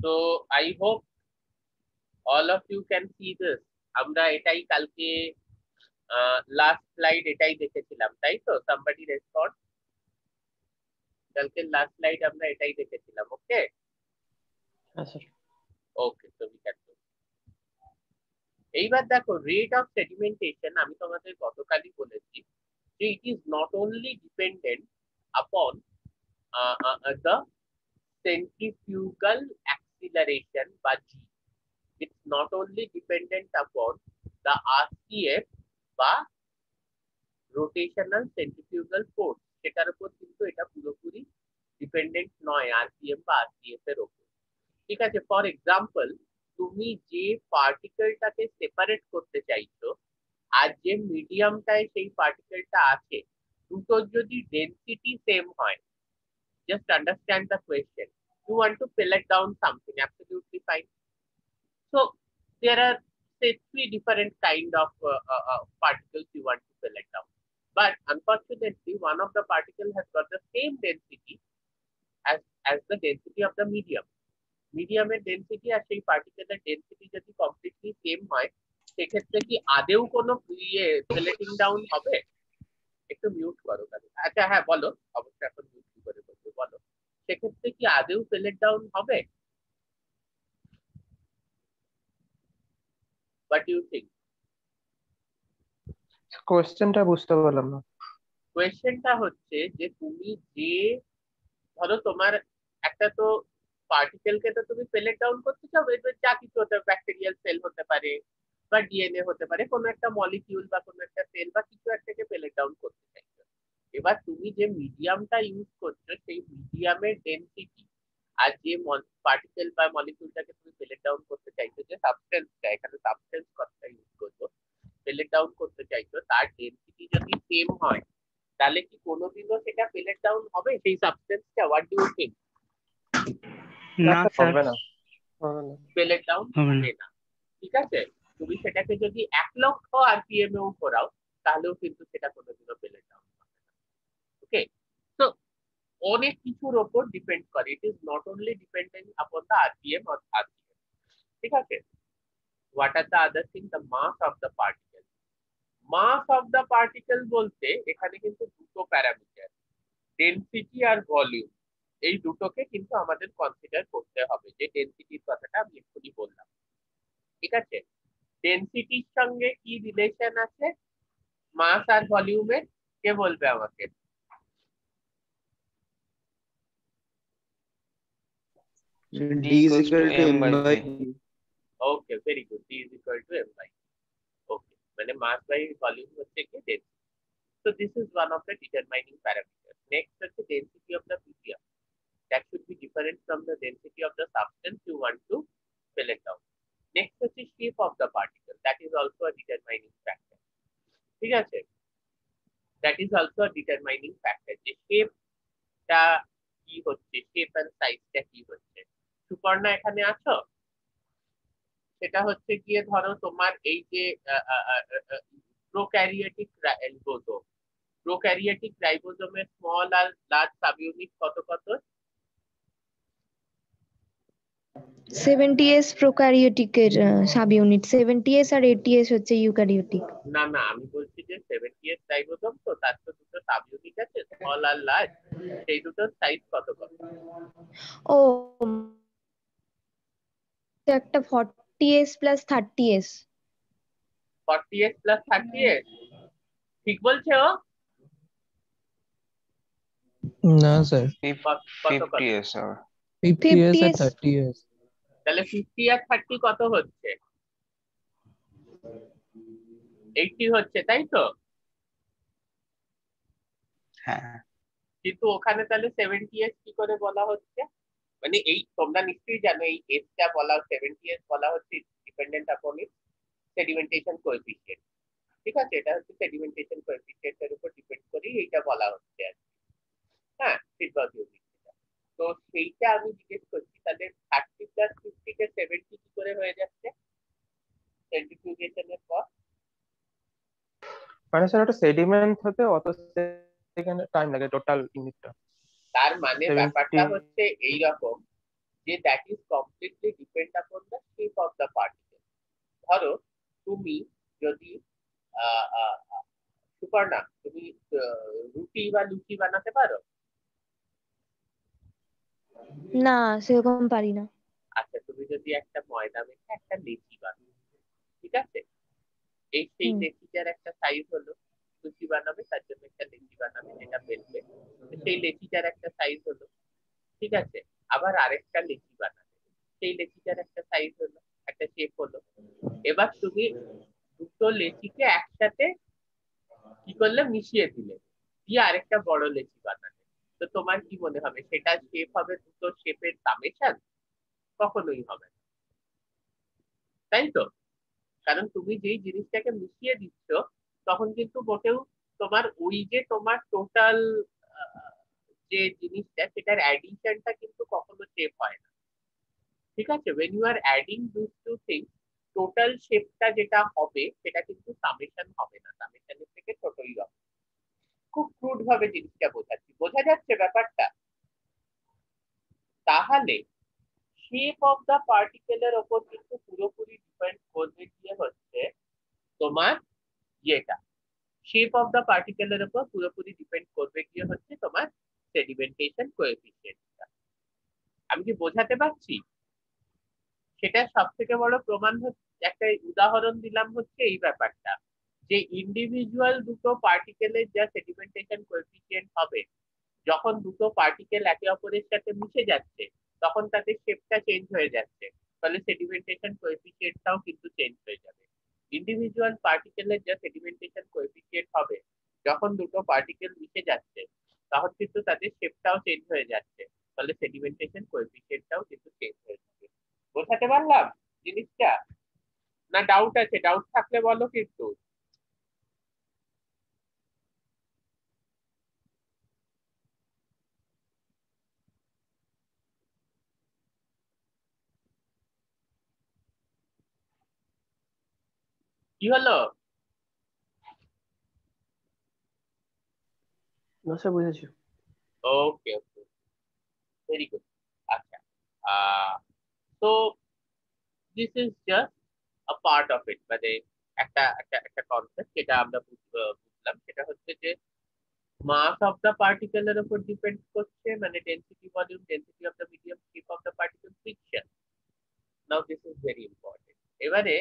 So I hope all of you can see this. আমরা এটাই কালকে লাস্ট স্লাইড এটাই দেখেছিলাম, তাই তো? somebody respond. কালকে লাস্ট স্লাইড আমরা এটাই দেখেছিলাম। ওকে, হ্যাঁ sir. Okay, so we can do. এইবার দেখো, রেট অফ সেডিমেন্টেশন আমি তোমাদের গতকালই বলেছি যে ইট ইজ নট অনলি ডিপেন্ডেন্ট আপন the centrifugal acceleration বা g. It's not only dependent upon the RCF বা rotational centrifugal force, সেটার উপর কিন্তু এটা পুরোপুরি ডিপেন্ডেন্ট নয় RPM বা RCF এর উপর। ঠিক আছে, ফর এক্সাম্পল তুমি যে পার্টিকেলটাকে সেপারেট করতে চাইছো আর যে মিডিয়ামটায় সেই পার্টিকেলটা আছে, দুটোর যদি ডেন্সিটি সেম হয়, just understand the question. You want to pellet down something, absolutely fine. So there are say 3 different kind of particles you want to pellet down, but unfortunately one of the particle has got the same density as the density of the medium. মিডিয়ামের density আর সেই পার্টিকেলের density যদি completely same হয়, সেক্ষেত্রে কি আদেও কোনো পেলেটিং down হবে? একটু মিউট করো তাহলে। আচ্ছা হ্যাঁ বলো, অবশ্যই এখন মিউট কি করে করবে বলো, সেক্ষেত্রে কি আদেও পেলেট ডাউন হবে? What you think? কোয়েশ্চেনটা বুঝতে পারলাম না। কোয়েশ্চেনটা হচ্ছে যে তুমি যে ধরো তোমার একটা তো পার্টিকেলকে তো তুমি পেলেট ডাউন করতে চাও, এবার যা কিছু হতে পারে, ব্যাকটেরিয়াল সেল হতে পারে বা ডিএনএ হতে পারে, কোনো একটা মলিকিউল বা কোনো একটা সেল বা কিছু একটাকে পেলেট ডাউন করতে চাইছো। এবার তুমি যে মিডিয়ামটা ইউজ করছো সেই মিডিয়ামের ডেন্সিটি আর যে পার্টিকেল বা মলিকিউলটাকে তুমি পেলেট ডাউন করতে চাইছো, যে সাবস্টেন্সটা, এখানে সাবস্টেন্স কথাটা ইউজ করবো, পেলেট ডাউন করতে চাইছো, তার ডেন্সিটি যদি সেম হয় তাহলে কি কোনোদিনও সেটা পেলেট ডাউন হবে সেই সাবস্টেন্সটা? What do you think? না স্যার, হবে না, হবে না। পেলেট ডাউন হবে হবে না। ঠিক আছে, তুমি সেটাকে যদি 1,00,000 আরপিএম এও করাও তাহলেও কিন্তু সেটা কোনোদিনও পেলেট ডাউন হবে না। ওকে, তো অনেক কিছুর উপর ডিপেন্ড করে, it is not only dependent upon the RPM or RPM. ঠিক আছে, what are the other thing? The mass of the particle. Mass of the particle বলতে এখানে কিন্তু দুটো প্যারামিটার, ডেনসিটি আর ভলিউম, এই দুটোকে কিন্তু আমাদের কনসিডার করতে হবে। যে ডেনসিটির কথাটা আমি এক্ষুনি বললাম, ঠিক আছে, ডেনসিটির সঙ্গে কি রিলেশন আছে মাস আর ভলিউমের? কে বলবে আমাকে? D is equal to m by v. Okay, very good, D is equal to m by v. ওকে, মানে মাস বাই ভলিউম হচ্ছে কি density. So this is one of the determining parameters. Next is the density of the medium. That should be different from the density of the substance you want to pellet down. Next is the shape of the particle. That is also a determining factor. ঠিক আছে, that is also a determining factor. যে শেপটা কি হচ্ছে, shape and সাইজটা কি হচ্ছে। সুপর্ণা এখানে আছো? সেটা হচ্ছে গিয়ে ধরো তোমার এই যে প্রোক্যারিওটিক রাইবোজোম, প্রোক্যারিওটিক রাইবোজোমের স্মল আর লার্জ সাবইউনিট কত কত? 70s প্রোক্যারিওটিক এর সাবইউনিট, 70s আর 80s হচ্ছে ইউক্যারিওটিক। না না, আমি বলছি যে 70s রাইবোজোম, তো তার তো দুটো সাবইউনিট আছে, স্মল আর লার্জ, সেই দুটোর সাইজ কত কত? ও একটা 40s plus 30s। 40s plus 30s, ঠিক বলছে ও? না স্যার, কত কত? 50 স্যার। 50s আর 30s। তাহলে 50 আর 30 কত হচ্ছে? 80 হচ্ছে, তাই তো? হ্যাঁ, কিন্তু ওখানে তাহলে 70s কি করে বলা হচ্ছে? মানে এই তোমরা নিশ্চয়ই জানো এই এসটা বলা, 70s বলা হচ্ছে ডিপেন্ডেন্ট আপন ইট সেডিমেন্টেশন কোএফিসিয়েন্ট। ঠিক আছে, এটা হচ্ছে সেডিমেন্টেশন কোএফিসিয়েন্টের উপর ডিপেন্ড করে এইটা বলা হচ্ছে আর কি। হ্যাঁ, ফিডব্যাক ইউনিট। তো সেইটা আমি জিজ্ঞেস করছি, তাহলে 30 প্লাস 50 কে 70 কি করে হয়ে যাচ্ছে সেন্ট্রিফিউগেশনের পর? মানে স্যার ওটা সেডিমেন্ট হতে অত সেকেন্ড টাইম লাগে টোটাল ইউনিটটা। তার মানে 70 ব্যাপারটা হচ্ছে এইরকম যে that is completely depend upon the shape of the particle. ধরো তুমি যদি সুপর্ণা, তুমি রুটি বা লুচি বানাতে পারো? না, সেরকম পারি না। আচ্ছা, তুমি যদি একটা ময়দা মেখে একটা লেচি বানাও, ঠিক আছে, সেই হুম। লেচিটার একটা সাইজ হলো, লুচি বানাবে তার জন্য একটা লেচি বানাবে যেটা বেলবে, সেই লেচিটার একটা সাইজ হলো, ঠিক আছে। আবার আরেকটা লেচি বানাবে, সেই লেচিটার একটা সাইজ হলো, একটা শেপ হলো। এবার তুমি দুটো লেচিকে একসাথে কি করলে, মিশিয়ে দিলে, দিয়ে আরেকটা বড় লেচি বানালে। তো তোমার কি মনে হবে সেটা শেপ হবে দুটো শেপের সামেশন? কখনোই হবে না, তাই তো? কারণ তুমি যেই জিনিসটাকে মিশিয়ে দিচ্ছ তখন কিন্তু মোটেও তোমার ওই যে তোমার টোটাল যে জিনিসটা সেটার অ্যাডিশনটা কিন্তু কখনো শেপ হয় না, ঠিক আছে। when you are adding these two things, total শেপটা যেটা হবে সেটা কিন্তু সামেশন হবে না, সামেশনের থেকে ছোটই হবে। খুব ক্রুড ভাবে জিনিসটা বোঝাচ্ছি, বোঝা যাচ্ছে ব্যাপারটা? তাহলে শেপ অফ দা পার্টিকেলের ওপর কিন্তু পুরোপুরি ডিপেন্ড করবে গিয়ে হচ্ছে তোমার ইয়েটা, শেপ অফ দা পার্টিকেলের উপর পুরোপুরি ডিপেন্ড করবে গিয়ে হচ্ছে তোমার সেডিমেন্টেশন কোএফিসিয়েন্টটা। আমি কি বোঝাতে পারছি? সেটা সব থেকে বড় প্রমাণ হচ্ছে, একটা উদাহরণ দিলাম হচ্ছে এই ব্যাপারটা, যে ইন্ডিভিজুয়াল দুটো পার্টিকেলের যা সেডিমেন্টেশন কোএফিসিয়েন্ট হবে, যখন দুটো পার্টিকেল একে অপরের সাথে মিশে যাচ্ছে তখন তাদের শেপটা চেঞ্জ হয়ে যাচ্ছে, ফলে সেডিমেন্টেশন কোএফিসিয়েন্টটাও কিন্তু চেঞ্জ হয়ে যাবে। ইন্ডিভিজুয়াল পার্টিকেলের যা সেডিমেন্টেশন কোএফিসিয়েন্ট হবে যখন দুটো পার্টিকেল মিশে যাচ্ছে তখন কিন্তু তাদের শেপটাও চেঞ্জ হয়ে যাচ্ছে, ফলে সেডিমেন্টেশন কোএফিসিয়েন্টটাও কিন্তু চেঞ্জ হয়ে যাবে। বোঝাতে পারলাম জিনিসটা? না ডাউট আছে? ডাউট থাকলে বলো কিন্তু। কি হলো? না স্যার, বুঝেছি। ওকে ওকে, ভেরি গুড। আচ্ছা, তো this is just a part of it, মানে একটা একটা একটা কনসেপ্ট যেটা আমরা বুঝলাম, সেটা হচ্ছে যে মাস অফ দা পার্টিকেলের উপর ডিপেন্ড করছে, মানে density, volume, density of the medium, shape of the particle, friction. Now this is very important. এবারে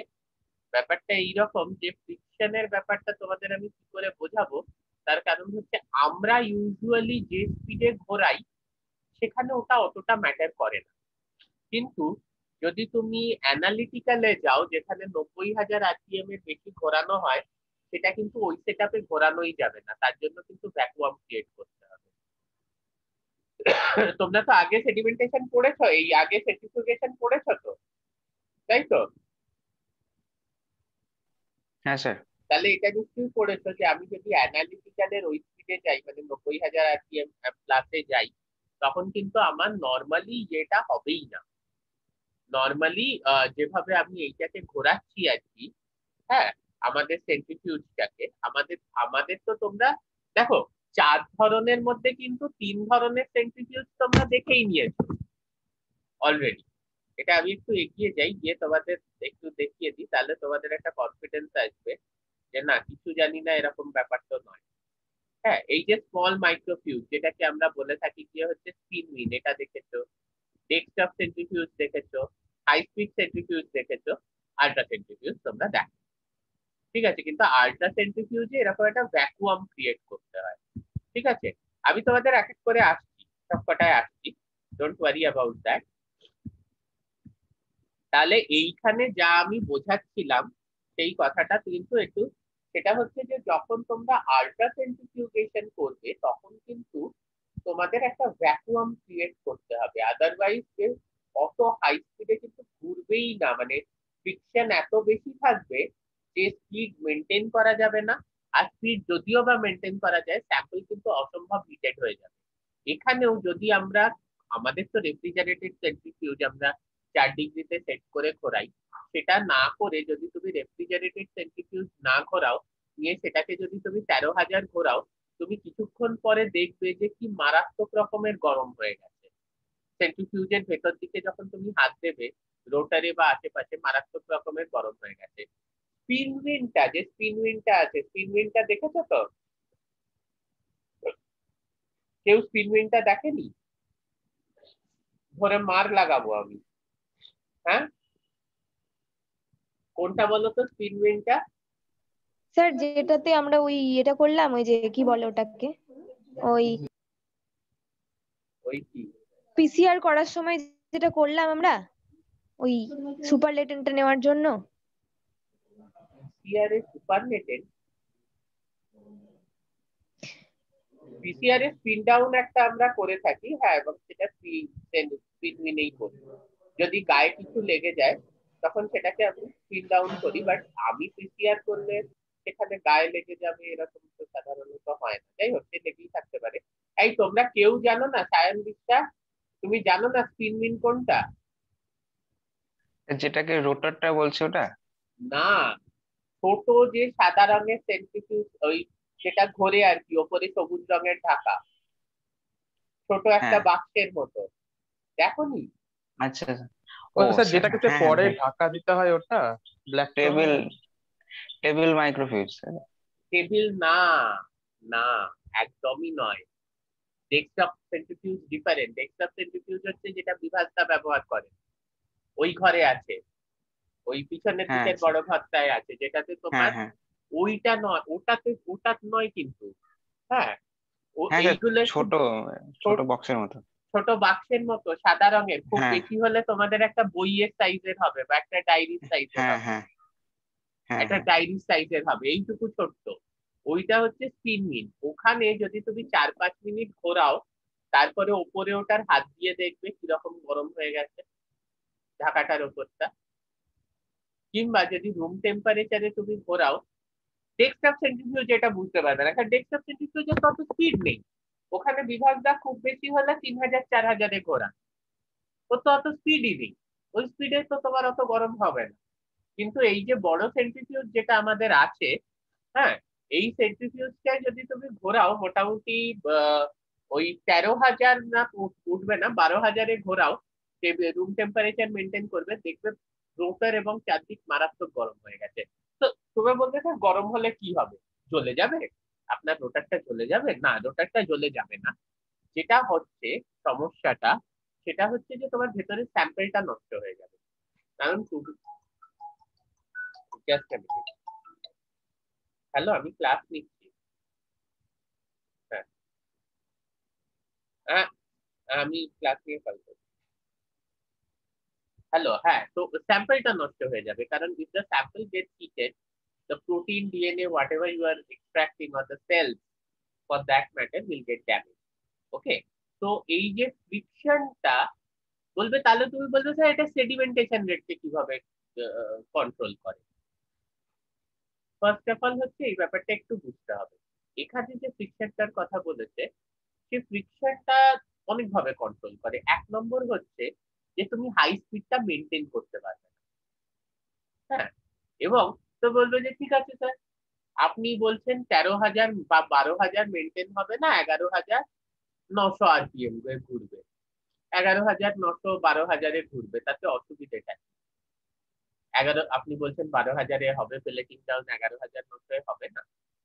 ব্যাপারটা এইরকম যে ফ্রিকশনের ব্যাপারটা তোমাদের আমি কি করে বোঝাবো, তার কারণ হচ্ছে আমরা ইউজুয়ালি যে স্পিডে ঘোরাই সেখানে ওটা অতটা ম্যাটার করে না, কিন্তু যদি তুমি অ্যানালিটিক্যালে যাও যেখানে 90,000 আরপিএম এর বেশি ঘোরানো হয়, সেটা কিন্তু ওই সেটআপে ঘোরানোই যাবে না, তার জন্য কিন্তু ভ্যাকুয়াম ক্রিয়েট করতে হবে। তোমরা তো আগে সেডিমেন্টেশন পড়েছো, এই আগে সেন্ট্রিফিউগেশন পড়েছো তো, তাই তো? হ্যাঁ স্যার। তাহলে এটা নিশ্চয়ই পড়েছো যে আমি যদি অ্যানালিটিক্যালের ওই স্পিডে যাই, মানে 90,000 আরপিএম প্লাসে যাই, তখন কিন্তু আমার নর্মালি এটা হবেই না। নর্মালি যেভাবে আমি এইটাকে ঘোরাচ্ছি আর কি, হ্যাঁ, আমাদের সেন্ট্রিফিউজটাকে, আমাদের আমাদের তো তোমরা দেখো 4 ধরনের মধ্যে কিন্তু 3 ধরনের সেন্ট্রিফিউজ তোমরা দেখেই নিয়েছো অলরেডি। এটা আমি একটু এগিয়ে যাই, গিয়ে তোমাদের একটু দেখিয়ে দিই, তাহলে তোমাদের একটা কনফিডেন্স আসবে যে না কিছু জানি না এরকম ব্যাপার তো নয়। হ্যাঁ, এই যে স্মল মাইক্রোফিউজ যেটাকে আমরা বলে থাকি গিয়ে হচ্ছে স্পিন উইন, এটা দেখেছো, ডেস্কটপ সেন্ট্রিফিউজ দেখেছো, হাই স্পিড সেন্ট্রিফিউজ দেখেছো, আল্ট্রা সেন্ট্রিফিউজ তোমরা দেখো, ঠিক আছে। কিন্তু আল্ট্রা সেন্ট্রিফিউজে এরকম একটা ভ্যাকুয়াম ক্রিয়েট করতে হয়, ঠিক আছে। আমি তোমাদের এক এক করে আসছি, সবকটায় আসছি, ডোন্ট ওয়ারি অ্যাবাউট দ্যাট। তাহলে এইখানে যা আমি বোঝাচ্ছিলাম সেই কথাটা কিন্তু একটু, সেটা হচ্ছে যে যখন তোমরা আল্ট্রা সেন্ট্রিফিউগেশন করবে তখন কিন্তু তোমাদের একটা ভ্যাকুয়াম ক্রিয়েট করতে হবে, আদারওয়াইজ অত হাই স্পিডে কিন্তু ঘুরবেই না, মানে ফ্রিকশন এত বেশি থাকবে যে স্পিড মেনটেন করা যাবে না। আর স্পিড যদিও বা মেনটেন করা যায়, স্যাম্পল কিন্তু অসম্ভব হিটেড হয়ে যাবে। এখানেও যদি আমরা, আমাদের তো রেফ্রিজারেটেড সেন্ট্রিফিউজ আমরা 4 ডিগ্রিতে সেট করে ঘোরাই, সেটা না করে যদি তুমি রেফ্রিজারেটেড সেন্ট্রিফিউজ না ঘোরাও, নিয়ে সেটাকে যদি তুমি 13,000 ঘোরাও, তুমি কিছুক্ষণ পরে দেখবে যে কি মারাত্মক রকমের গরম হয়ে গেছে, সেন্ট্রিফিউজের ভেতর দিকে যখন তুমি হাত দেবে রোটারে বা আশেপাশে মারাত্মক রকমের গরম হয়ে গেছে। স্পিন উইন্ডটা, যে স্পিন উইন্ডটা আছে, স্পিন উইন্ডটা দেখেছো তো? কেউ স্পিন উইন্ডটা দেখেনি? ধরে মার লাগাবো আমি। হ্যাঁ, কোনটা বলো তো স্পিন উইন্ডটা? স্যার যেটাতে আমরা ওই এটা করলাম, ওই যে কি বলে ওটাকে, ওই ওই কি পিসিআর করার সময় যেটা করলাম আমরা, ওই সুপারলেটেন্টটা নেওয়ার জন্য। পিসিআর এর সুপারনেটেড, পিসিআর এর স্পিন ডাউন একটা আমরা করে থাকি, হ্যাঁ, এবং সেটা স্পিন উইনেই করি। যদি গায়ে কিছু লেগে যায় তখন সেটাকে আমি স্পিন ডাউন করি, বাট আমি পিসিআর করলে সেখানে গায়ে লেগে যাবে এরকম তো সাধারণত হয় না। যাই হোক, সে লেগেই থাকতে পারে। এই তোমরা কেউ জানো না, সায়ন বিশ্বাস, তুমি জানো না স্পিন উইন কোনটা? যেটাকে রোটরটা বলছে ওটা? না, ছোট যে সাদা রঙের সেন্ট্রিফিউজ, ওই যেটা ঘোরে আর কি, ওপরে সবুজ রঙের ঢাকা, ছোট একটা হ্যাঁ, বাক্সের মতো, দেখোনি? আচ্ছা আচ্ছা। ও ও স্যার, সেটা, যেটাকে হ্যাঁ হ্যাঁ পরে ঢাকা দিতে হয় ওটা, ব্ল্যাক টেবিল, টেবিল মাইক্রোফিউজ। টেবিল না, না, একদমই নয়। Desktop centrifuge different. Desktop centrifuge হচ্ছে যেটা বিভাজটা ব্যবহার করে, ওই ঘরে আছে, ওই পিছনের হ্যাঁ দিকের আচ্ছা, বড় ঘরটায় আছে, যেটাতে হ্যাঁ তোমার হ্যাঁ ওইটা নয়, ওটা নয় কিন্তু। হ্যাঁ, ও হ্যাঁ স্যার, এইগুলো একটু ছোট ছোট বক্সের মতো। ছোট বাক্সের মতো সাদা রঙের, খুব হ্যাঁ বেশি হলে তোমাদের একটা বইয়ের সাইজের হবে বা একটা ডায়েরির সাইজের হ্যাঁ হবে, হ্যাঁ হ্যাঁ একটা হ্যাঁ ডায়েরির সাইজের হবে, এইটুকু ছোট্ট। ওইটা হচ্ছে স্পিন মিল। ওখানে যদি তুমি 4-5 মিনিট ঘোরাও, তারপরে ওপরে ওটার হাত দিয়ে দেখবে কিরকম গরম হয়ে গেছে ঢাকাটার ওপরটা। কিংবা যদি রুম টেম্পারেচারে তুমি ঘোরাও, ডেস্কটপ সেন্ট্রিফিউজ যেটা বুঝতে পারবে না, কারণ ডেস্কটপ সেন্ট্রিফিউজের তত স্পিড নেই। ওখানে বিভাগটা খুব বেশি হলে 3000-4000-এ ঘোরা, ও তো অত স্পিডই নেই, ওই স্পিডে তো তোমার অত গরম হবে না। কিন্তু এই যে বড় সেন্ট্রিফিউজ যেটা আমাদের আছে, হ্যাঁ, এই সেন্ট্রিফিউজটাই যদি তুমি ঘোরাও মোটামুটি ওই 13,000 না, উঠবে না, 12,000-এ ঘোরাও, রুম টেম্পারেচার মেনটেন করবে, দেখবে রোটার এবং চারদিক মারাত্মক গরম হয়ে গেছে। তো তুমি বলতে স্যার গরম হলে কি হবে, জ্বলে যাবে? আপনার রোটারটা জ্বলে যাবে না, রোটারটা জ্বলে যাবে না। যেটা হচ্ছে সমস্যাটা, সেটা হচ্ছে যে তোমার ভেতরের স্যাম্পলটা নষ্ট হয়ে যাবে। কারণ তুমি, জাস্ট হ্যালো, আমি ক্লাস নিচ্ছি। হ্যাঁ, হ্যাঁ, আমি ক্লাস নিয়ে কল করছি। হ্যালো, হ্যাঁ, তো স্যাম্পলটা নষ্ট হয়ে যাবে, কারণ if the sample gets heated, the protein, DNA, whatever you are extracting, or the cells for that matter will get damaged. ওকে, তো এই যে ফ্রিকশনটা বলবে, তাহলে তুমি বলবে স্যার এটা সেডিমেন্টেশন রেটকে কিভাবে কন্ট্রোল করে। ফার্স্ট অফ অল হচ্ছে এই ব্যাপারটা একটু বুঝতে হবে। এখানে যে ফ্রিকশনটার কথা বলেছে, সেই ফ্রিকশনটা অনেকভাবে কন্ট্রোল করে। 1 নম্বর হচ্ছে যে তুমি হাই স্পিডটা মেনটেন করতে পারবে না। হ্যাঁ, এবং তো বলবে যে ঠিক আছে স্যার, আপনি বলছেন 13,000 বা 12,000 মেনটেন হবে না, 11,900 আরপিএম ঘুরবে, 11,900 12,000-এ ঘুরবে, তাতে অসুবিধাটা কি? আপনি বলছেন 12,000-এ হবে, প্লেটিং ডাউন 11,900-এ হবে না,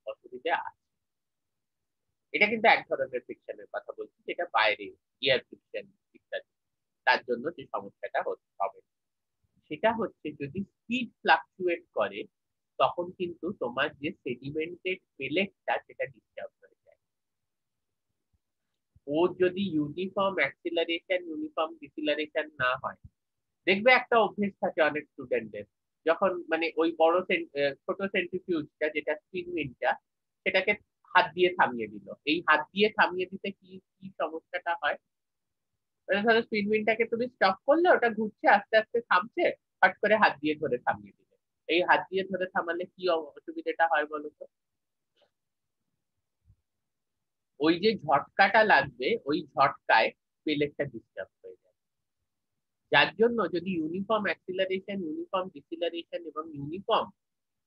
অসুবিধা আছে। এটা কিন্তু এক ধরনের ফ্রিকশনের কথা বলছি, যেটা বাইরে, এয়ার ফ্রিকশন ইত্যাদি, তার জন্য যে সমস্যাটা হবে, সেটা হচ্ছে যদি স্পিড ফ্লাকচুয়েট করে, তখন কিন্তু তোমার যে সেডিমেন্টেড পেলেটটা সেটা ডিস্টার্ব হয়ে যায়। ও যদি ইউনিফর্ম অ্যাক্সিলারেশন, ইউনিফর্ম ডিসিলারেশন না হয়, দেখবে একটা অভ্যেস থাকে অনেক স্টুডেন্টদের, যখন মানে ওই বড় ছোট সেন্ট্রিফিউজটা যেটা স্পিন উইন্ডটা, সেটাকে হাত দিয়ে থামিয়ে দিল, এই হাত দিয়ে থামিয়ে দিতে কি কি সমস্যাটা হয়, মানে ধরো স্পিন উইন্ডটাকে তুমি স্টপ করলে, ওটা ঘুরছে, আস্তে আস্তে থামছে, হট করে হাত দিয়ে ধরে থামিয়ে দিলে, এই হাত দিয়ে ধরে থামালে কি অসুবিধাটা হয় বলো তো? ওই যে ঝটকাটা লাগবে, ওই ঝটকায় পেলেটটা ডিস্টার্ব হয়ে যায়। যার জন্য যদি ইউনিফর্ম অ্যাক্সিলারেশন, ইউনিফর্ম ডিসিলারেশন এবং ইউনিফর্ম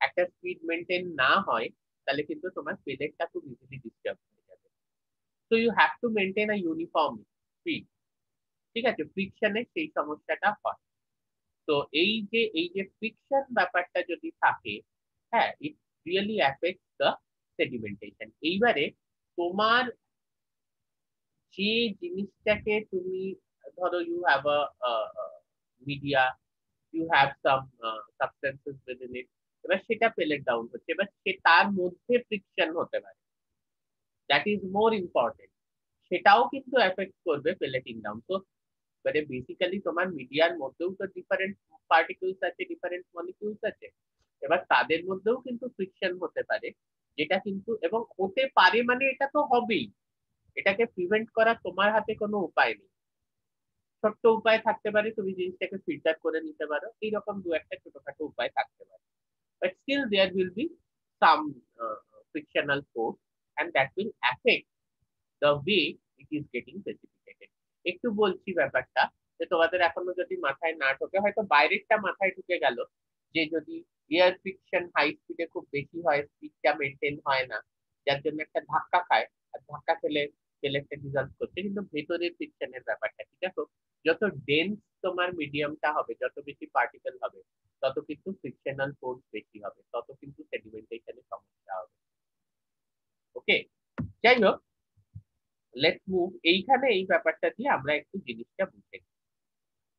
একটা স্পিড মেনটেন না হয়, তাহলে কিন্তু তোমার পেলেটটা খুব ইজিলি ডিস্টার্ব হয়ে যাবে। So you have to maintain a uniform speed. ঠিক আছে, ফ্রিকশনের সেই সমস্যাটা হয়। তো এই যে ফ্রিকশন ব্যাপারটা যদি থাকে, হ্যাঁ, it really affects the sedimentation. এইবারে তোমার যে জিনিসটাকে তুমি ধরো you have a media, you have some substances within it, এবার সেটা পেলেট ডাউন হচ্ছে, এবার সে তার মধ্যে ফ্রিকশন হতে পারে, দ্যাট ইজ মোর ইম্পর্টেন্ট, সেটাও কিন্তু এফেক্ট করবে পেলেটিং ডাউন। তো মানে বেসিক্যালি তোমার মিডিয়ার মধ্যেও তো ডিফারেন্ট পার্টিকেলস আছে, ডিফারেন্ট মলিকিউলস আছে, এবার তাদের মধ্যেও কিন্তু ফ্রিকশন হতে পারে, যেটা কিন্তু এবং হতে পারে মানে এটা তো হবেই, এটাকে প্রিভেন্ট করা তোমার হাতে কোনো উপায় নেই। ছোট্ট উপায় থাকতে পারে, তুমি জিনিসটাকে ফিল্টার করে নিতে পারো, এইরকম দু একটা ছোটখাটো উপায় থাকতে পারে, but still there will be some frictional force and that will affect the way it is getting precipitated. একটু বলছি ব্যাপারটা, যে তোমাদের এখনো যদি মাথায় না ঢোকে, হয়তো বাইরেরটা মাথায় ঢুকে গেল, যে যদি এয়ার ফ্রিকশন হাই স্পিডে খুব বেশি হয়, স্পিডটা মেনটেন হয় না, যার জন্য একটা ধাক্কা খায়, আর ধাক্কা খেলে পেলেটটা ডিজলভ করছে, কিন্তু ভেতরের ফ্রিকশনের ব্যাপারটা ঠিক আছে। যত ডেন্স তোমার মিডিয়ামটা হবে, যত বেশি পার্টিকেল হবে, তত কিন্তু ফ্রিকশনাল ফোর্স বেশি হবে, তত কিন্তু সেডিমেন্টেশনের সমস্যা হবে। ওকে, যাই হোক, লেটস মুভ। এইখানে এই ব্যাপারটা দিয়ে আমরা একটু জিনিসটা বুঝে নিই,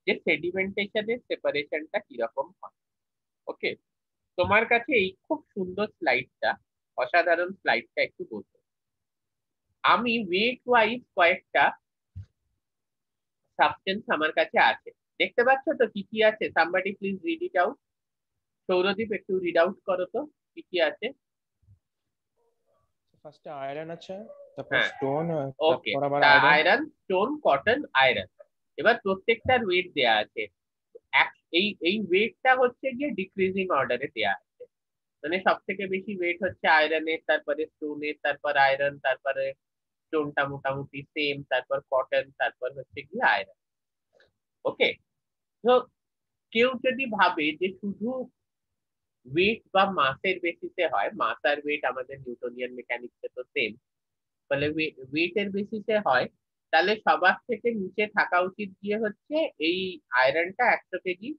যে সেডিমেন্টেশনের সেপারেশনটা কিরকম হয়। ওকে, তোমার কাছে এই খুব সুন্দর স্লাইডটা, অসাধারণ স্লাইডটা একটু বলবো। আমি ওয়েট ওয়াইজ কয়েকটা সাবস্টেন্স আমার কাছে আছে, দেখতে পাচ্ছ তো কি কি আছে? Somebody please read it out. Sourodip একটু রিড আউট করো তো কি কি আছে। ফার্স্টে আয়রন আছে, তারপর হ্যাঁ, স্টোন, ওকে, তারপর আবার তা iron. Iron, stone, cotton, iron. এবার প্রত্যেকটার ওয়েট দেয়া আছে, এই এই ওয়েটটা হচ্ছে গিয়ে ডিক্রিজিং অর্ডারে দেয়া আছে, মানে সব থেকে বেশি ওয়েট হচ্ছে আয়রনের, তারপরে স্টোনের, তারপর আয়রন, তারপরে স্টোনটা মোটামুটি সেম, তারপর কটন, তারপর হচ্ছে গিয়ে আয়রন। ওকে, তো কেউ যদি ভাবে যে শুধু ওয়েট বা মাসের বেসিসে হয়, মাস আর ওয়েট আমাদের নিউটনিয়ান মেকানিক্সে তো সেম, ফলে ওয়েটের বেসিসে হয়, তাহলে সবার থেকে নিচে থাকা উচিত গিয়ে হচ্ছে এই আয়রনটা 100 কেজি,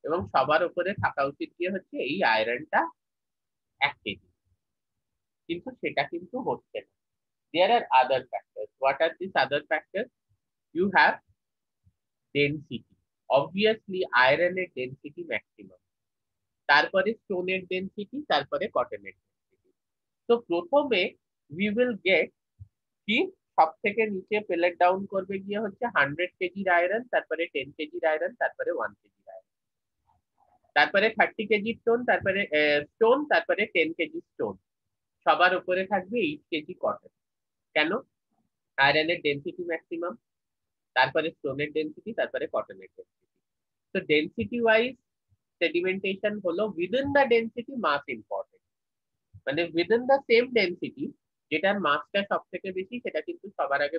এবং সবার উপরে থাকা উচিত গিয়ে হচ্ছে এই আয়রনটা 1 কেজি। কিন্তু সেটা কিন্তু হচ্ছে না। There are other factors. What are these other factors? You have density. Obviously, iron এর density maximum. তারপরে স্টোনের ডেনসিটি, তারপরে কটনের ডেনসিটি। তো প্রথমে we will get কি, সব থেকে নিচে পেলেট ডাউন করবে গিয়ে হচ্ছে 100 কেজির আয়রন, তারপরে 10 কেজির আয়রন, তারপরে 1 কেজির আয়রন, তারপরে 30 কেজি স্টোন, তারপরে স্টোন, তারপরে 10 কেজি স্টোন, সবার উপরে থাকবে 8 কেজি কটন। কেন? আয়রনের ডেনসিটি ম্যাক্সিমাম, তারপরে স্টোনের ডেনসিটি, তারপরে কটনের ডেনসিটি। তো ডেনসিটি ওয়াইজ সেডিমেন্টেশন হলো within the density mass important, মানে উইদিন দ্য সেম ডেনসিটি, যেটার মাসটা সব থেকে বেশি, সেটা কিন্তু সবার আগে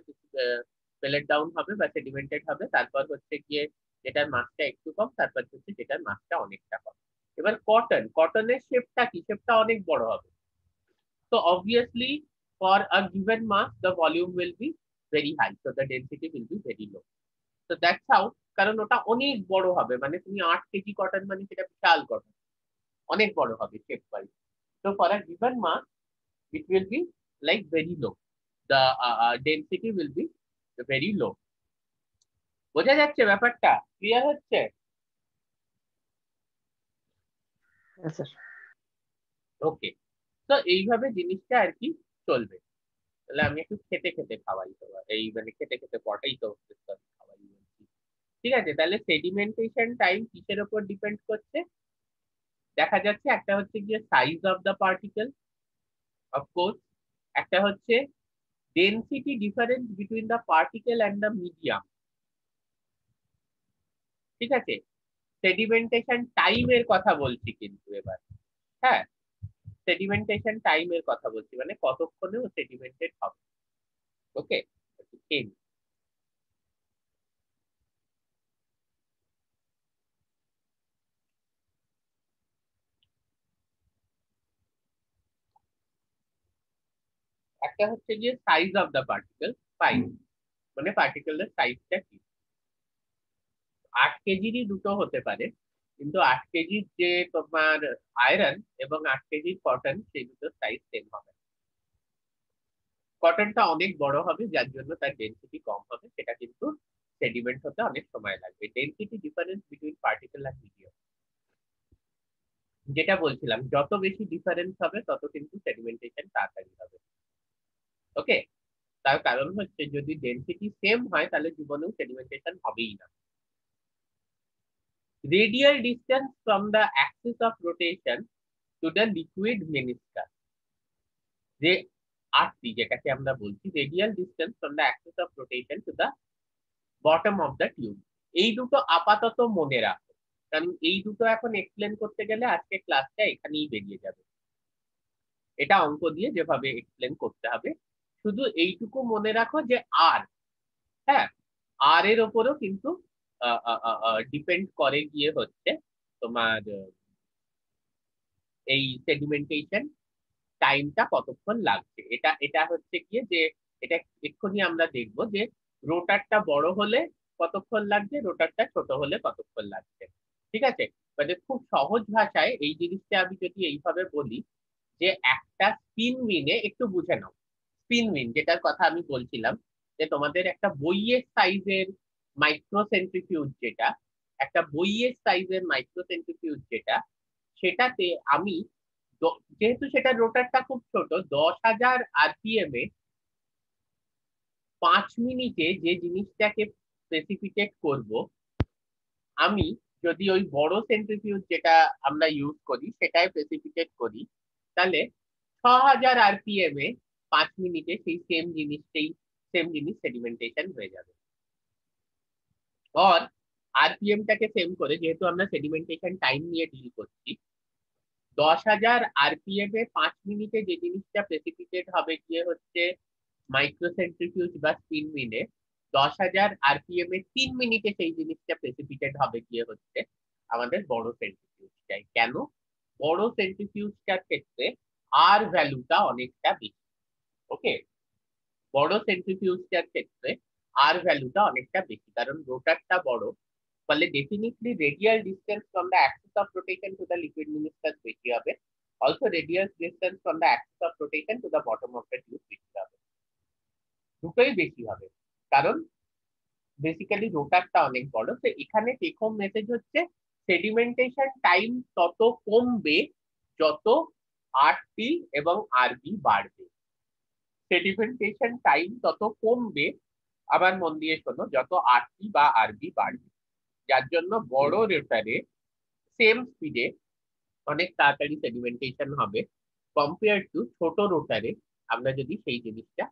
পেলেট ডাউন হবে বা সেডিমেন্টেড হবে, তারপর হচ্ছে গিয়ে যেটার মাসটা একটু কম, তারপর হচ্ছে যেটার মাসটা অনেকটা কম। এবার কটন, কটনের শেপটা কি, শেপটা অনেক বড় হবে, so obviously for a given mass the volume will be very high, so the density will be very low. So that's how, কারণ ওটা অনেক বড় হবে, মানে তুমি 8 কেজি কটন মানে সেটা বিশাল কটন, অনেক বড় হবে shape wise. So for a given mass it will be like very low, the density will be very low. বোঝা যাচ্ছে ব্যাপারটা? ক্লিয়ার হচ্ছে? Yes, sir. ওকে, তো এইভাবে জিনিসটা আর কি চলবে। তাহলে আমি একটু খেতে খেতে খাওয়াই তো, এই মানে খেতে খেতে পটাই তো খাওয়াই বলছি। ঠিক আছে, তাহলে সেডিমেন্টেশন টাইম কিসের উপর ডিপেন্ড করছে? দেখা যাচ্ছে একটা হচ্ছে গিয়ে size of the particle, of course, একটা হচ্ছে density difference between the particle and the medium. ঠিক আছে, সেডিমেন্টেশন টাইমের কথা বলছি কিন্তু এবার, হ্যাঁ, সেডিমেন্টেশন টাইমের কথা বলছি, মানে কতক্ষণে ও সেডিমেন্টেড হবে। ওকে, একটা হচ্ছে গিয়ে size of the particle, size মানে পার্টিকেলের সাইজটা কি। 8 কেজিরই দুটো হতে পারে, কিন্তু 8 কেজির যে তোমার আয়রন এবং 8 কেজির কটন সেই দুটো সাইজ সেম হবে। কটনটা অনেক বড় হবে, যার জন্য তার ডেনসিটি কম হবে, সেটা কিন্তু সেডিমেন্ট হতে অনেক সময় লাগবে। ডেনসিটি ডিফারেন্স বিটুইন পার্টিকেল আর মিডিয়াম, যেটা বলছিলাম, যত বেশি ডিফারেন্স হবে তত কিন্তু সেডিমেন্টেশন তাড়াতাড়ি হবে। ওকে, তার কারণ হচ্ছে যদি ডেনসিটি সেম হয় তাহলে জীবনেও সেডিমেন্টেশন হবেই না। Radial distance from the axis of rotation to the liquid meniscus, যে আরটি যেটাকে আমরা বলছি, radial distance from the axis of rotation to the bottom of the tube, এই দুটো আপাতত মনে রাখো, কারণ এই দুটো এখন এক্সপ্লেন করতে গেলে আজকে ক্লাসটা এখানেই বেরিয়ে যাবে। এটা অঙ্ক দিয়ে যেভাবে এক্সপ্লেন করতে হবে, শুধু এইটুকু মনে রাখো যে আর, হ্যাঁ, আর এর ওপরও কিন্তু ডিপেন্ড করে গিয়ে হচ্ছে তোমার এই সেডিমেন্টেশন টাইমটা কতক্ষণ লাগছে। এটা এটা হচ্ছে গিয়ে যে এটা এক্ষুনি আমরা দেখবো যে রোটারটা বড় হলে কতক্ষণ লাগছে, রোটারটা ছোট হলে কতক্ষণ লাগছে। ঠিক আছে, মানে খুব সহজ ভাষায় এই জিনিসটা আমি যদি এইভাবে বলি যে একটা স্পিন উইনে, একটু বুঝে নাও, স্পিন উইন যেটার কথা আমি বলছিলাম, যে তোমাদের একটা বইয়ের সাইজের মাইক্রোসেন্ট্রিফিউজ, যেটা একটা বইয়ের সাইজের মাইক্রোসেন্ট্রিফিউজ যেটা, সেটাতে আমি যেহেতু সেটা রোটারটা খুব ছোট, 10,000 আরপিএম এ 5 মিনিটে যে জিনিসটাকে প্রেসিপিটেট করব, আমি যদি ওই বড় সেন্ট্রিফিউজ যেটা আমরা ইউজ করি সেটাই প্রেসিপিটেট করি, তাহলে 6,000 আরপিএম এ 5 মিনিটে সেই সেম জিনিস সেডিমেন্টেশন হয়ে যাবে। আর আরপিএমটাকে সেম করে, যেহেতু আমরা সেডিমেন্টেশন টাইম নিয়ে ডিল করছি, 10,000 আরপিএম এ 5 মিনিটে যে জিনিসটা প্রেসিপিটেট হবে গিয়ে হচ্ছে মাইক্রোসেন্ট্রিফিউজ বা স্পিন উইনে, 10,000 আরপিএম এ 3 মিনিটে সেই জিনিসটা প্রেসিপিটেট হবে গিয়ে হচ্ছে আমাদের বড় সেন্ট্রিফিউজটাই। কেন? বড় সেন্ট্রিফিউজটার ক্ষেত্রে আর ভ্যালুটা অনেকটা বেশি। ওকে, বড় সেন্ট্রিফিউজটার ক্ষেত্রে আর ভ্যালুটা অনেকটা বেশি, কারণ রোটারটা বড়, ফলে definitely radial distance from the axis of rotation to the liquid meniscus বেশি হবে, also radial distance from the axis of rotation to the bottom of the tube বেশি হবে, দুটোই বেশি হবে, কারণ বেসিক্যালি রোটারটা অনেক বড়। তো এখানে টেক হোম মেসেজ হচ্ছে সেডিমেন্টেশন টাইম তত কমবে যত আরটি এবং আরবি বাড়বে, সেডিমেন্টেশন টাইম তত কমবে, আবার মন দিয়ে শোনো, যত আরটি বা আরবি বাড়বে, যার জন্য বড় রোটারে সেম স্পিডে অনেক তাড়াতাড়ি সেডিমেন্টেশন হবে কম্পেয়ার টু ছোট রোটারে আমরা যদি সেই জিনিসটা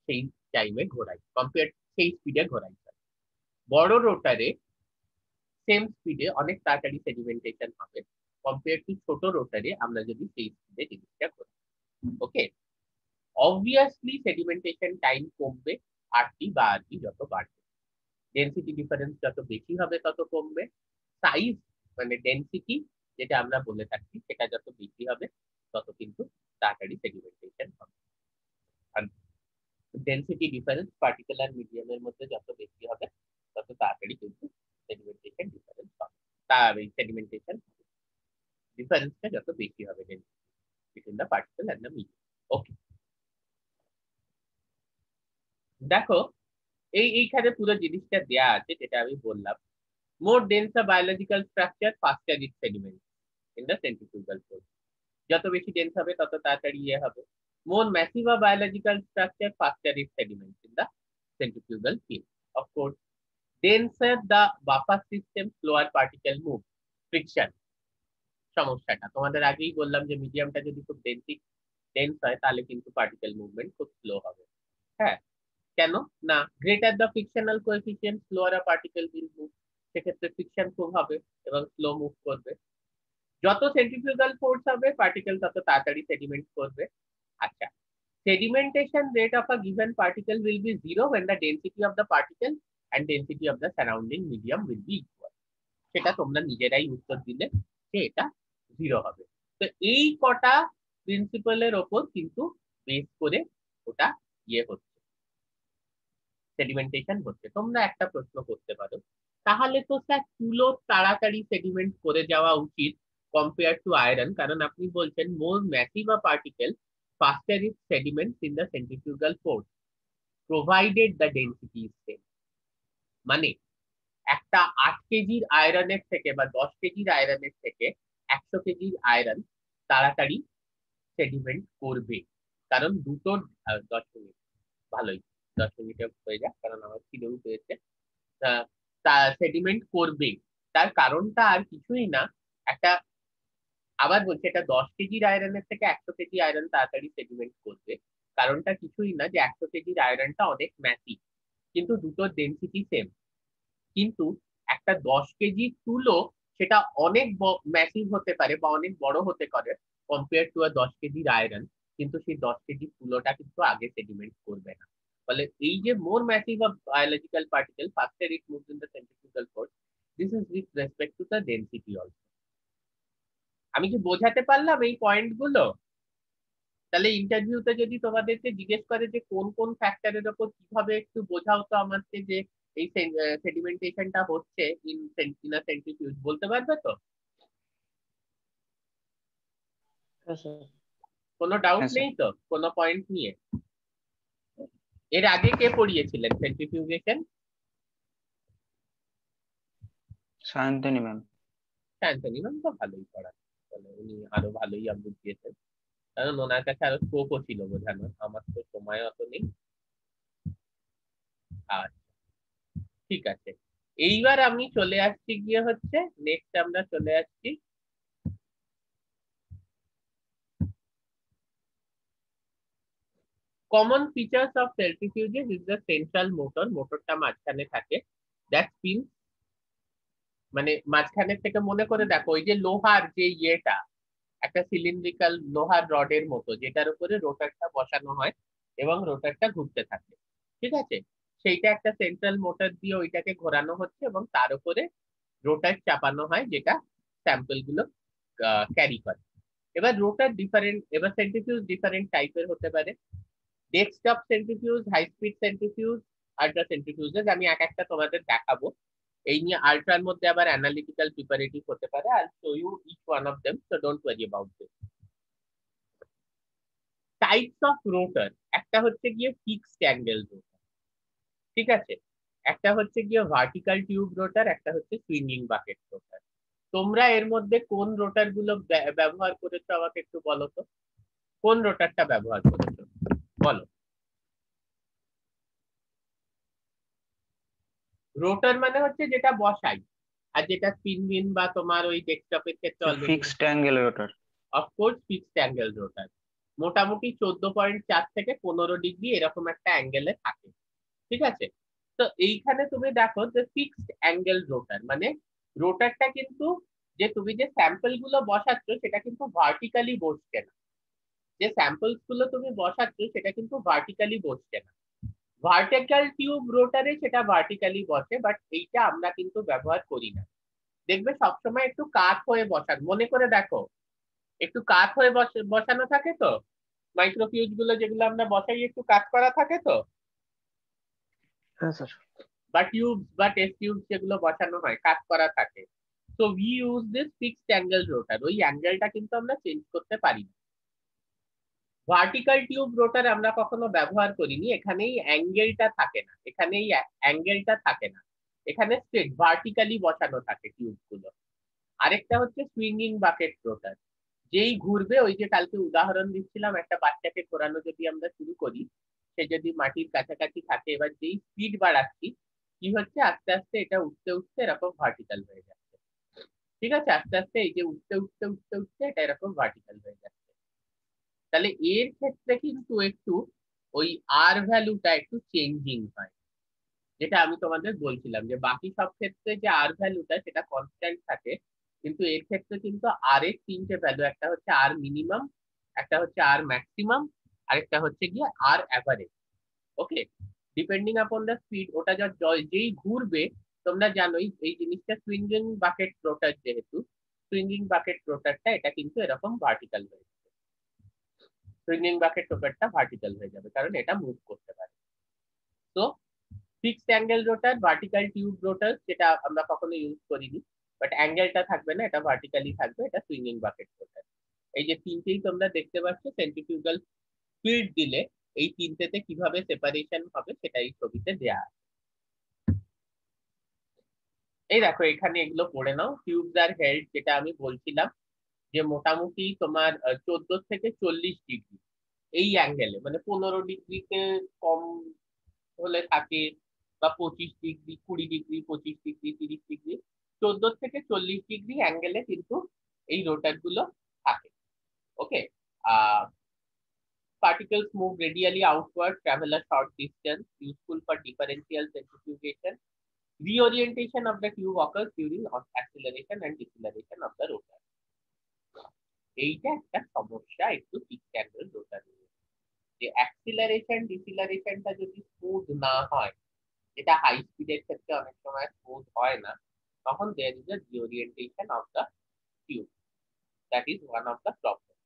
সেই টাইমে ঘোরাই, কম্পেয়ার সেই স্পিডে ঘোরাই। বড় রোটারে সেম স্পিডে অনেক তাড়াতাড়ি সেডিমেন্টেশন হবে কম্পেয়ার টু ছোট রোটারে আমরা যদি সেই স্পিডে জিনিসটা ঘোরাই। ওকে, অবভিয়াসলি সেডিমেন্টেশন টাইম কমবে আরটি বা আরবি যত বাড়বে, ডেনসিটি ডিফারেন্স যত বেশি হবে তত কমবে, সাইজ মানে ডেনসিটি যেটা আমরা বলে থাকি সেটা যত বেশি হবে তত কিন্তু তাড়াতাড়ি সেডিমেন্টেশন হবে। আর ডেনসিটি ডিফারেন্স পার্টিকেল আর মিডিয়ামের মধ্যে যত বেশি হবে তত তাড়াতাড়ি কিন্তু সেডিমেন্টেশন ডিফারেন্স হবে, তার এই সেডিমেন্টেশন ডিফারেন্সটা যত বেশি হবে density between the particle and the medium. Okay, দেখো এইখানে পুরো জিনিসটা দেয়া আছে যেটা আমি বললাম, more dense a biological structure faster its sediment in the centrifugal force, যত বেশি ডেন্স হবে তত তাড়াতাড়ি ইয়ে হবে। more massive a biological structure faster its sediment in the centrifugal field. Of course, denser the buffer system, slower particle move, friction সমস্যাটা তোমাদের আগেই বললাম যে মিডিয়ামটা যদি খুব ডেন্স হয় তাহলে কিন্তু পার্টিকেল মুভমেন্ট খুব স্লো হবে। হ্যাঁ, কেন না? Greater the frictional coefficient slower a particle will move, সেক্ষেত্রে ফ্রিকশন খুব হবে এবং স্লো মুভ করবে। যত সেন্ট্রিফিউগাল ফোর্স হবে পার্টিকেল তত তাড়াতাড়ি সেডিমেন্ট করবে। আচ্ছা, sedimentation rate of a given particle will be zero when the density of the particle and density of the surrounding medium will be equal. সেটা তোমরা নিজেরাই উত্তর দিলে যে এটা জিরো হবে। তো এই কটা প্রিন্সিপালের ওপর কিন্তু বেস করে ওটা ইয়ে হচ্ছে, সেডিমেন্টেশন হচ্ছে। তোমরা একটা প্রশ্ন করতে পারো তাহলে তো স্যার তুলো তাড়াতাড়ি সেডিমেন্ট করে যাওয়া উচিত কম্পেয়ার টু আয়রন, কারণ আপনি বলছেন more massive a particle faster it sediments in the centrifugal force provided the density is same. মানে একটা 8 কেজির আয়রনের থেকে বা 10 কেজির আয়রনের থেকে 100 কেজির আয়রন তাড়াতাড়ি সেডিমেন্ট করবে, কারণ দুটো 10 মিনিট ভালোই, 10 মিনিটে হয়ে যাক কারণ আমার খিদেও পেয়েছে। তা সেডিমেন্ট করবে, তার কারণটা আর কিছুই না। একটা, আবার বলছি, এটা 10 কেজির আয়রনের থেকে 100 কেজি আয়রন তাড়াতাড়ি সেডিমেন্ট করবে, কারণটা কিছুই না যে 100 কেজির আয়রনটা অনেক ম্যাসিভ, কিন্তু দুটোর ডেন্সিটি সেম। কিন্তু একটা 10 কেজি তুলো সেটা অনেক ম্যাসিভ হতে পারে বা অনেক বড় হতে পারে কম্পেয়ার টু 10 কেজির আয়রন, কিন্তু সেই 10 কেজি তুলোটা কিন্তু আগে সেডিমেন্ট করবে না। ফলে এই যে more massive of biological particle faster it moves in the centrifugal force, this is with respect to the density also. আমি কি বোঝাতে পারলাম এই পয়েন্ট গুলো? তাহলে ইন্টারভিউতে যদি তোমাদেরকে জিজ্ঞেস করে যে কোন কোন ফ্যাক্টরের উপর কিভাবে একটু বোঝাও তো আমাকে যে এই সেডিমেন্টেশনটা হচ্ছে ইন আ সেন্ট্রিফিউজ, বলতে পারবে তো? হ্যাঁ স্যার। কোনো ডাউট হ্যাঁ, স্যার। নেই তো কোনো পয়েন্ট নিয়ে? এর আগে কে পড়িয়েছিলেন centrifugation? Sayantani ma'am. Shantani ma'am তো ভালোই পড়ান, তাহলে উনি আরো ভালোই বুঝিয়েছেন, কারণ ওনার কাছে আরো স্কোপও ছিল বোঝানোর, আমার তো সময় অত নেই। আচ্ছা, ঠিক আছে। এইবার আমি চলে আসছি গিয়ে হচ্ছে নেক্সট আমরা চলে আসছি common features of centrifuges is the central motor, মোটরটা মাঝখানে থাকে, দ্যাট স্পিনস, মানে মাঝখানের থেকে মনে করে দেখো ওই যে লোহার যে ইয়েটা, একটা সিলিন্ড্রিক্যাল লোহার রডের মতো যেটার উপরে রোটারটা বসানো হয় এবং রোটারটা ঘুরতে থাকে, ঠিক আছে? সেইটা একটা সেন্ট্রাল মোটর দিয়ে ওইটাকে ঘোরানো হচ্ছে এবং তার উপরে রোটার চাপানো হয় যেটা স্যাম্পল গুলো ক্যারি করে। এবার রোটার ডিফারেন্ট, এবার সেন্ট্রিফিউজ ডিফারেন্ট টাইপের হতে পারে, desktop centrifuge, high speed centrifuge, ultra centrifuges. আমি এক একটা তোমাদের দেখাবো। এই নিয়ে আল্ট্রার মধ্যে আবার অ্যানালিটিক্যাল প্রিপারেটিভ হতে পারে, I show you each one of them, so don't worry about this. Types of rotor, একটা হচ্ছে গিয়ে ফিক্সড অ্যাঙ্গেল রোটার, ঠিক আছে? একটা হচ্ছে গিয়ে ভার্টিক্যাল টিউব রোটার, একটা হচ্ছে সুইঙ্গিং বাকেট রোটার। তোমরা এর মধ্যে কোন রোটার গুলো ব্যবহার করেছো আমাকে একটু বলো তো, কোন রোটারটা ব্যবহার করেছো বলো? রোটার মানে হচ্ছে যেটা বসাই, আর যেটা স্পিন বিন বা তোমার ওই ডেস্কটপের ক্ষেত্রে অলরেডি ফিক্সড অ্যাঙ্গেল রোটার। অফকোর্স ফিক্সড অ্যাঙ্গেল রোটার মোটামুটি 14.4 থেকে 15 ডিগ্রি এরকম একটা অ্যাঙ্গেলে থাকে, ঠিক আছে? তো এইখানে তুমি দেখো যে ফিক্সড অ্যাঙ্গেল রোটার মানে রোটারটা কিন্তু, যে তুমি যে স্যাম্পল গুলো বসাচ্ছ সেটা কিন্তু ভার্টিক্যালি বসছে না, যে স্যাম্পলস গুলো তুমি বসাচ্ছ সেটা কিন্তু ভার্টিক্যালি বসছে না। ভার্টিক্যাল টিউব রোটারে সেটা ভার্টিক্যালি বসে, বাট এইটা আমরা কিন্তু ব্যবহার করি না। দেখবে সবসময় একটু কাত হয়ে বসান, মনে করে দেখো একটু কাত হয়ে বসানো থাকে তো, মাইক্রোফিউজ গুলো যেগুলো আমরা বসাই একটু কাত করা থাকে তো, হ্যাঁ স্যার। বা টিউব বা টেস্ট টিউব যেগুলো বসানো হয় কাত করা থাকে। তো we use this fixed angle rotor, ওই অ্যাঙ্গেলটা কিন্তু আমরা চেঞ্জ করতে পারি না। ভার্টিক্যাল টিউব রোটার আমরা কখনো ব্যবহার করিনি, এখানেই অ্যাঙ্গেলটা থাকে না, এখানেই অ্যাঙ্গেলটা থাকে না, এখানে স্ট্রেট ভার্টিক্যালি বসানো থাকে টিউব গুলো। আরেকটা হচ্ছে সুইঙ্গিং বাকেট রোটার, যেই ঘুরবে, ওই যে কালকে উদাহরণ দিচ্ছিলাম একটা বাচ্চাকে ঘোরানো যদি আমরা শুরু করি, সে যদি মাটির কাছাকাছি থাকে, এবার যেই স্পিড বাড়াচ্ছি কি হচ্ছে আস্তে আস্তে এটা উঠতে উঠতে এরকম ভার্টিক্যাল হয়ে যাচ্ছে, ঠিক আছে? আস্তে আস্তে এই যে উঠতে উঠতে উঠতে উঠতে এটা এরকম ভার্টিক্যাল হয়ে যাচ্ছে। তাহলে এর ক্ষেত্রে কিন্তু একটু ওই আর ভ্যালুটা একটু চেঞ্জিং হয়, যেটা আমি তোমাদের বলছিলাম যে বাকি সব ক্ষেত্রে যে আর ভ্যালুটা সেটা কনস্ট্যান্ট থাকে, কিন্তু এর ক্ষেত্রে কিন্তু আর এর তিনটে ভ্যালু, একটা হচ্ছে আর মিনিমাম, একটা হচ্ছে আর ম্যাক্সিমাম, আরেকটা হচ্ছে গিয়ে আর average. Okay, depending upon the speed, ওটা যেই ঘুরবে, তোমরা জানোই এই জিনিসটা সুইঙ্গিং বাকেট রোটার, যেহেতু সুইঙ্গিং বাকেট রোটারটা এটা কিন্তু এরকম ভার্টিক্যাল হয়ে যাবে, সুইঙ্গিং বাকেট রোটারটা ভার্টিক্যাল হয়ে যাবে কারণ এটা মুভ করতে পারে। তো ফিক্সড অ্যাঙ্গেল রোটার, ভার্টিক্যাল টিউব রোটার, যেটা আমরা কখনো ইউজ করিনি, বাট অ্যাঙ্গেলটা থাকবে না, এটা ভার্টিক্যালি থাকবে, এটা সুইঙ্গিং বাকেট রোটার। এই যে তিনটেই তোমরা দেখতে পাচ্ছ, সেন্ট্রিফিউগাল ফিল্ড দিলে এই তিনটেতে কিভাবে সেপারেশন হবে সেটা এই ছবিতে দেয়া আছে। এই দেখো এখানে এগুলো পড়ে নাও। টিউবস আর হেল্ড, যেটা আমি বলছিলাম যে মোটামুটি তোমার 14 থেকে 40 ডিগ্রি এই অ্যাঙ্গেলে, মানে 15 ডিগ্রিতে কম হলে থাকে, বা 25 ডিগ্রি, 20 ডিগ্রি, 25 ডিগ্রি, 30 ডিগ্রি, 14 থেকে 40 ডিগ্রি অ্যাঙ্গেলে কিন্তু এই রোটার গুলো থাকে। ওকে, particles move radially outward, travel a short distance, useful for differential centrifugation. Reorientation of the tube occurs during acceleration and deceleration of the rotor. এইটা একটা সমস্যা একটু ফিক্সড অ্যাঙ্গেল রোটার নিয়ে, যে অ্যাক্সিলারেশন ডিসিলারেশনটা যদি স্মুথ না হয়, যেটা হাই স্পিডের ক্ষেত্রে অনেক সময় স্মুথ হয় না, তখন there is a reorientation of the tube. That is one of the problem.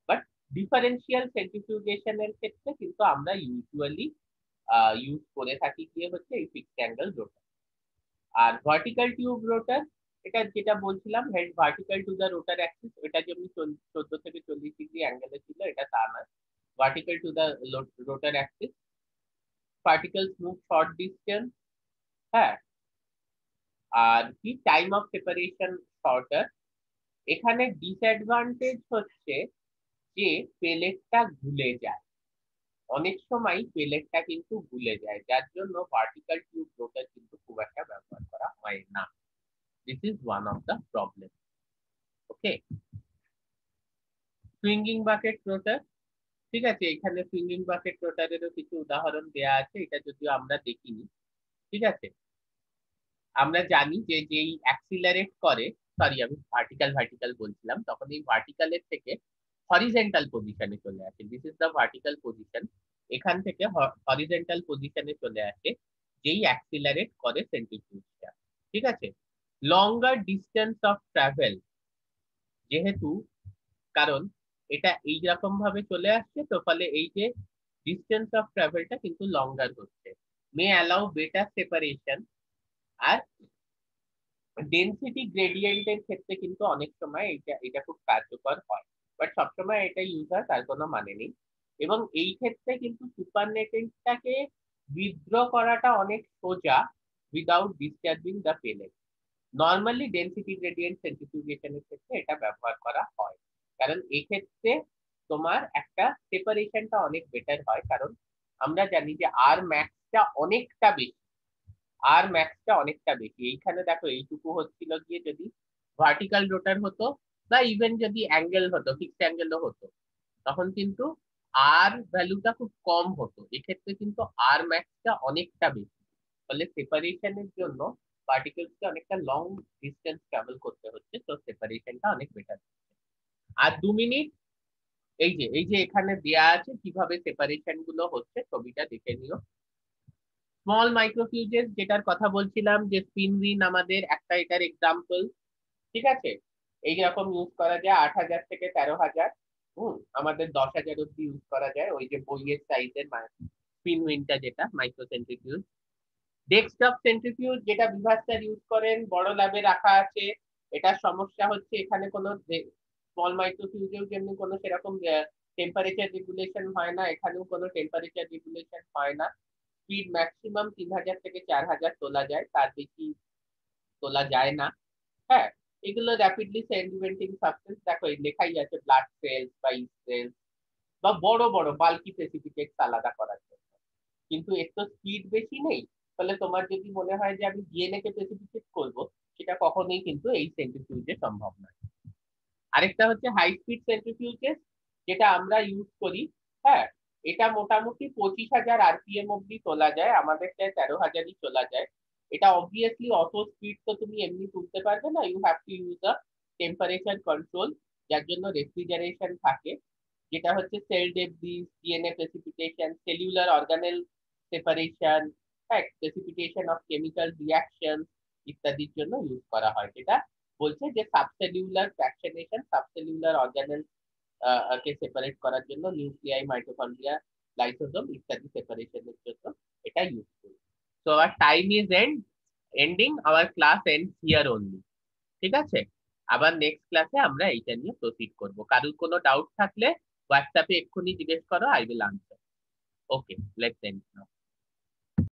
But differential centrifugation এর ক্ষেত্রে কিন্তু আমরা ইউজুয়ালি ইউজ করে থাকি গিয়ে হচ্ছে এই ফিক্সড অ্যাঙ্গেল রোটার। আর ভার্টিক্যাল টিউব রোটার, এটা যেটা বলছিলাম head vertical to the rotor Axis, এটা যেমনি 14 থেকে 40 ডিগ্রি অ্যাঙ্গেলে ছিল, এটা তা না, vertical to the rotor Axis, particles move short distance. হ্যাঁ, আর কি টাইম অফ সেপারেশন শর্টার। এখানে ডিসঅ্যাডভান্টেজ হচ্ছে যে পেলেটটা গুলে যায়, অনেক সময় পেলেটটা কিন্তু গুলে যায়, যার জন্য ভার্টিক্যাল টিউব রোটার কিন্তু খুব একটা ব্যবহার করা হয় না। This is one of the problem. Okay, swinging bucket rotor, ঠিক আছে, এখানে সুইঙ্গিং বাকেট রোটারেরও কিছু উদাহরণ দেয়া আছে, এটা যদিও আমরা দেখিনি। ঠিক আছে, আমরা জানি যে যেই অ্যাক্সিলারেট করে, সরি আমি ভার্টিক্যাল ভার্টিক্যাল বলছিলাম, তখন এই ভার্টিক্যালের থেকে হরিজেন্টাল পজিশনে চলে আসে, this is the vertical position, এখান থেকে হরিজেন্টাল পজিশনে চলে আসে যেই অ্যাক্সিলারেট করে সেন্ট্রিফিউজটা। ঠিক আছে, লঙ্গার ডিস্টেন্স অফ ট্রাভেল, যেহেতু কারণ এটা এইরকম ভাবে চলে আসছে, তো ফলে এই যে ডিস্টেন্স অফ ট্রাভেলটা কিন্তু লঙ্গার হচ্ছে, মে অ্যালাউ বেটার সেপারেশন। আর ডেনসিটি গ্রেডিয়েন্টের ক্ষেত্রে কিন্তু অনেক সময় এটা খুব কার্যকর হয়, বাট সবসময় এটা ইউজ হয় তার কোনো মানে নেই। এবং এই ক্ষেত্রে কিন্তু সুপারনেটেন্টটাকে উইথড্র করাটা অনেক সোজা without disturbing the pellet. Normally density gradient সেন্ট্রিফিউগেশনের ক্ষেত্রে এটা ব্যবহার করা হয়, কারণ এক্ষেত্রে তোমার একটা সেপারেশনটা অনেক বেটার হয়, কারণ আমরা জানি যে আর ম্যাক্সটা অনেকটা বেশি, আর ম্যাক্সটা অনেকটা বেশি। এইখানে দেখো এইটুকু হচ্ছিল গিয়ে যদি ভার্টিক্যাল রোটার হতো, বা ইভেন যদি অ্যাঙ্গেল হতো, ফিক্সড অ্যাঙ্গেলও হতো, তখন কিন্তু আর ভ্যালুটা খুব কম হতো, এক্ষেত্রে কিন্তু আর ম্যাক্সটা অনেকটা বেশি, ফলে সেপারেশনের জন্য পার্টিকেলসকে অনেকটা লং ডিস্টেন্স ট্রাভেল করতে হচ্ছে, তো সেপারেশনটা অনেক বেটার। আর 2 মিনিট, এই যে এখানে দেয়া আছে কিভাবে সেপারেশন গুলো হচ্ছে, ছবিটা দেখে নিও। স্মল মাইক্রোফিউজেস যেটার কথা বলছিলাম, যে স্পিন রিন আমাদের একটা এটার এক্সাম্পল। ঠিক আছে, এইরকম ইউজ করা যায় 8000 থেকে 13000, আমাদের 10,000 অব্দি ইউজ করা যায়, ওই যে বইয়ের সাইজের স্পিন রিনটা, যেটা মাইক্রোসেন্ট্রিফিউজ। ডেস্কটপ সেন্ট্রিফিউজ যেটা বিভাস স্যার ইউজ করেন, বড় ল্যাবে রাখা আছে। এটার সমস্যা হচ্ছে এখানে কোনো স্মল মাইক্রোফিউজেও যেমনি কোনো সেরকম টেম্পারেচার রেগুলেশন হয় না, এখানেও কোনো টেম্পারেচার রেগুলেশন হয় না। স্পিড ম্যাক্সিমাম 3000 থেকে 4000 তোলা যায়, তার বেশি তোলা যায় না। হ্যাঁ, এগুলো র্যাপিডলি সেডিমেন্টিং সাবস্টেন্স, দেখো এই লেখাই আছে ব্লাড সেলস বা ইস্ট সেলস বা বড় বড় বাল্কি প্রেসিপিটেটস আলাদা করার জন্য, কিন্তু এর তো স্পিড বেশি নেই, ফলে তোমার যদি মনে হয় যে আমি ডিএনএ কে প্রেসিপিটেট করবো, সেটা কখনোই কিন্তু এই সেন্ট্রিফিউজে সম্ভব নয়। আরেকটা হচ্ছে হাই স্পিড সেন্ট্রিফিউজেস, যেটা আমরা ইউজ করি। হ্যাঁ, এটা মোটামুটি 25,000 আরপিএম অব্দি তোলা যায়, আমাদের 13,000ই তোলা যায়। এটা অবভিয়াসলি অত স্পিড তো তুমি এমনি তুলতে পারবে না, you have to use a temperature control, যার জন্য রেফ্রিজারেশন থাকে, যেটা হচ্ছে cell debris, DNA precipitation, cellular organelle separation, হ্যাঁ, প্রেসিপিটেশন অফ কেমিক্যাল রিঅ্যাকশন ইত্যাদির জন্য ইউজ করা হয়। যেটা বলছে যে সাবসেলুলার ফ্র্যাকশনেশন, সাবসেলুলার অর্গানেল কে সেপারেট করার জন্য, নিউক্লিয়াই, মাইটোকন্ড্রিয়া, লাইসোজোম ইত্যাদি সেপারেশনের জন্য এটা useful. So our time is ending, our class ends here only. ঠিক আছে, আবার নেক্সট ক্লাসে আমরা এইটা নিয়ে প্রসিড করব। কারোর কোনো ডাউট থাকলে হোয়াটসঅ্যাপে এক্ষুনি জিজ্ঞেস করো, I will answer. Okay, let's end now.